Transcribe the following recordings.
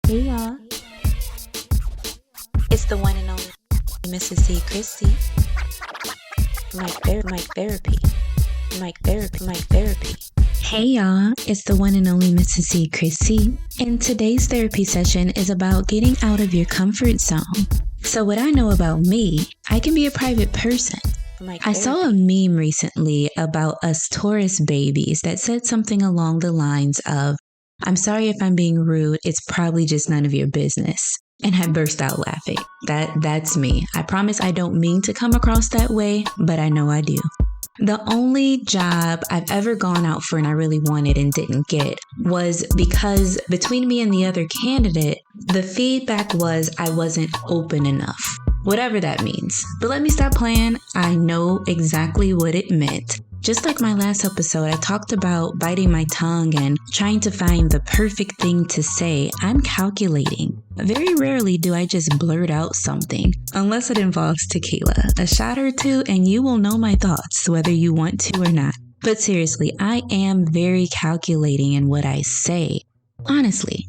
Hey y'all, it's the one and only Mrs. C. Christie. Mic therapy. Hey y'all, it's the one and only Mrs. C. Christie. And today's therapy session is about getting out of your comfort zone. So what I know about me, I can be a private person. I saw a meme recently about us Taurus babies that said something along the lines of, "I'm sorry if I'm being rude, it's probably just none of your business." And I burst out laughing. That's me. I promise I don't mean to come across that way, but I know I do. The only job I've ever gone out for and I really wanted and didn't get was because between me and the other candidate, the feedback was I wasn't open enough. Whatever that means. But let me stop playing. I know exactly what it meant. Just like my last episode, I talked about biting my tongue and trying to find the perfect thing to say. I'm calculating. Very rarely do I just blurt out something, unless it involves tequila. A shot or two and you will know my thoughts, whether you want to or not. But seriously, I am very calculating in what I say. Honestly,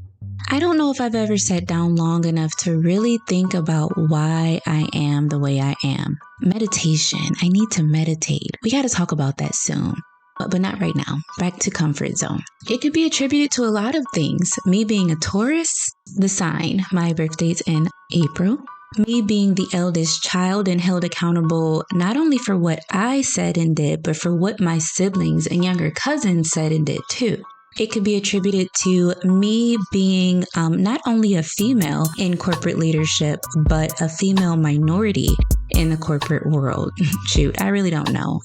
I don't know if I've ever sat down long enough to really think about why I am the way I am. Meditation. I need to meditate. We got to talk about that soon. But not right now. Back to comfort zone. It could be attributed to a lot of things. Me being a Taurus, the sign. My birthday's in April. Me being the eldest child and held accountable not only for what I said and did, but for what my siblings and younger cousins said and did too. It could be attributed to me being not only a female in corporate leadership, but a female minority in the corporate world. Shoot, I really don't know.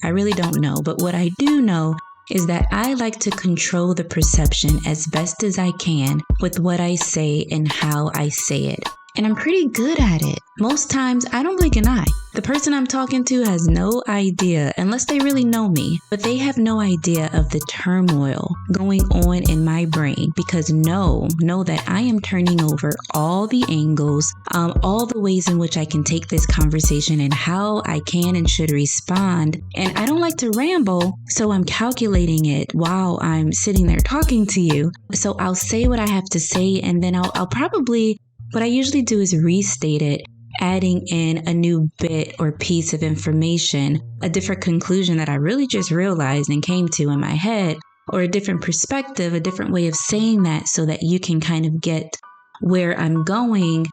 But what I do know is that I like to control the perception as best as I can with what I say and how I say it. And I'm pretty good at it. Most times, I don't blink an eye. The person I'm talking to has no idea, unless they really know me, but they have no idea of the turmoil going on in my brain because know that I am turning over all the angles, all the ways in which I can take this conversation and how I can and should respond. And I don't like to ramble, so I'm calculating it while I'm sitting there talking to you. So I'll say what I have to say, and then I'll probably... What I usually do is restate it, adding in a new bit or piece of information, a different conclusion that I really just realized and came to in my head, or a different perspective, a different way of saying that so that you can kind of get where I'm going.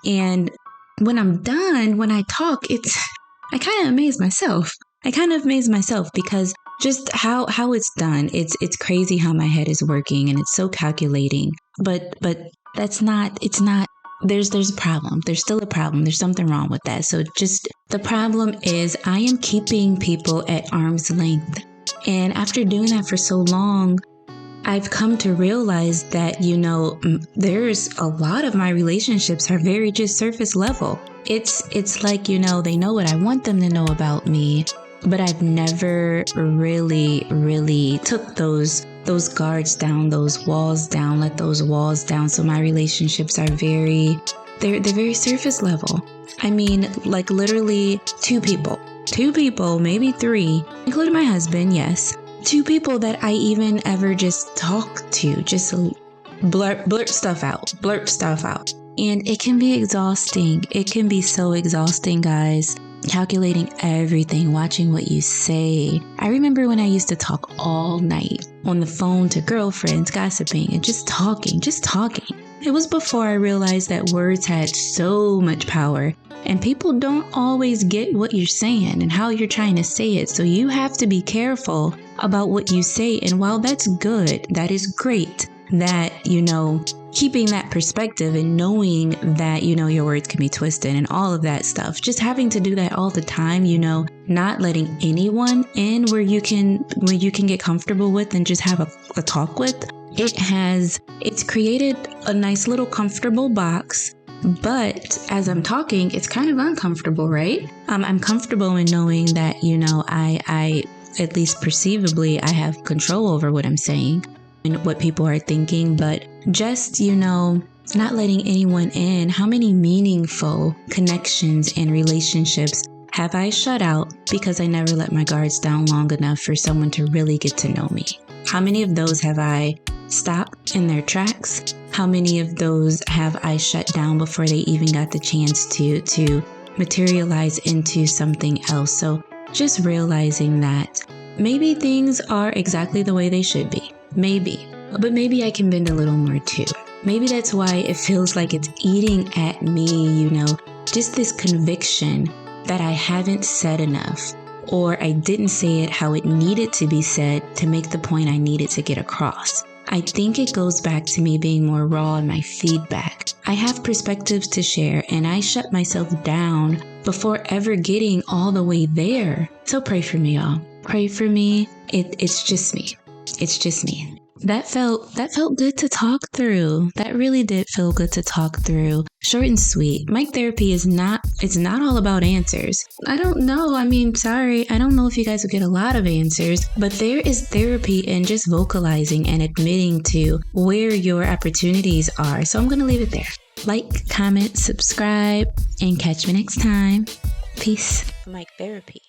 And when I'm done, when I talk, I kind of amaze myself. Because just how it's done, it's crazy how my head is working and it's so calculating. But it's not. There's a problem. There's still a problem. There's something wrong with that. So just the problem is I am keeping people at arm's length. And after doing that for so long, I've come to realize that, there's a lot of my relationships are very just surface level. It's like, they know what I want them to know about me, but I've never really took those guards down, those walls down, let those walls down. So my relationships are they're very surface level. I mean, like literally two people, maybe three, including my husband. Yes. Two people that I even ever just talk to, just blurt stuff out. And it can be exhausting. It can be so exhausting, guys. Calculating everything, watching what you say. I remember when I used to talk all night on the phone to girlfriends, gossiping and just talking. It was before I realized that words had so much power and people don't always get what you're saying and how you're trying to say it. So you have to be careful about what you say. And while that's good, that is great that, keeping that perspective and knowing that, your words can be twisted and all of that stuff, just having to do that all the time, not letting anyone in where you can get comfortable with and just have a talk with. It's created a nice little comfortable box. But as I'm talking, it's kind of uncomfortable, right? I'm comfortable in knowing that, I at least perceivably, I have control over what I'm saying and what people are thinking, but just, not letting anyone in. How many meaningful connections and relationships have I shut out because I never let my guards down long enough for someone to really get to know me? How many of those have I stop in their tracks? How many of those have I shut down before they even got the chance to materialize into something else? So just realizing that maybe things are exactly the way they should be. Maybe. But maybe I can bend a little more too. Maybe that's why it feels like it's eating at me, just this conviction that I haven't said enough, or I didn't say it how it needed to be said to make the point I needed to get across. I think it goes back to me being more raw in my feedback. I have perspectives to share, and I shut myself down before ever getting all the way there. So pray for me, y'all. Pray for me. It's just me. It's just me. That felt good to talk through. That really did feel good to talk through. Short and sweet. Mic therapy it's not all about answers. I don't know. Sorry. I don't know if you guys will get a lot of answers, but there is therapy in just vocalizing and admitting to where your opportunities are. So I'm going to leave it there. Like, comment, subscribe, and catch me next time. Peace. Mic therapy.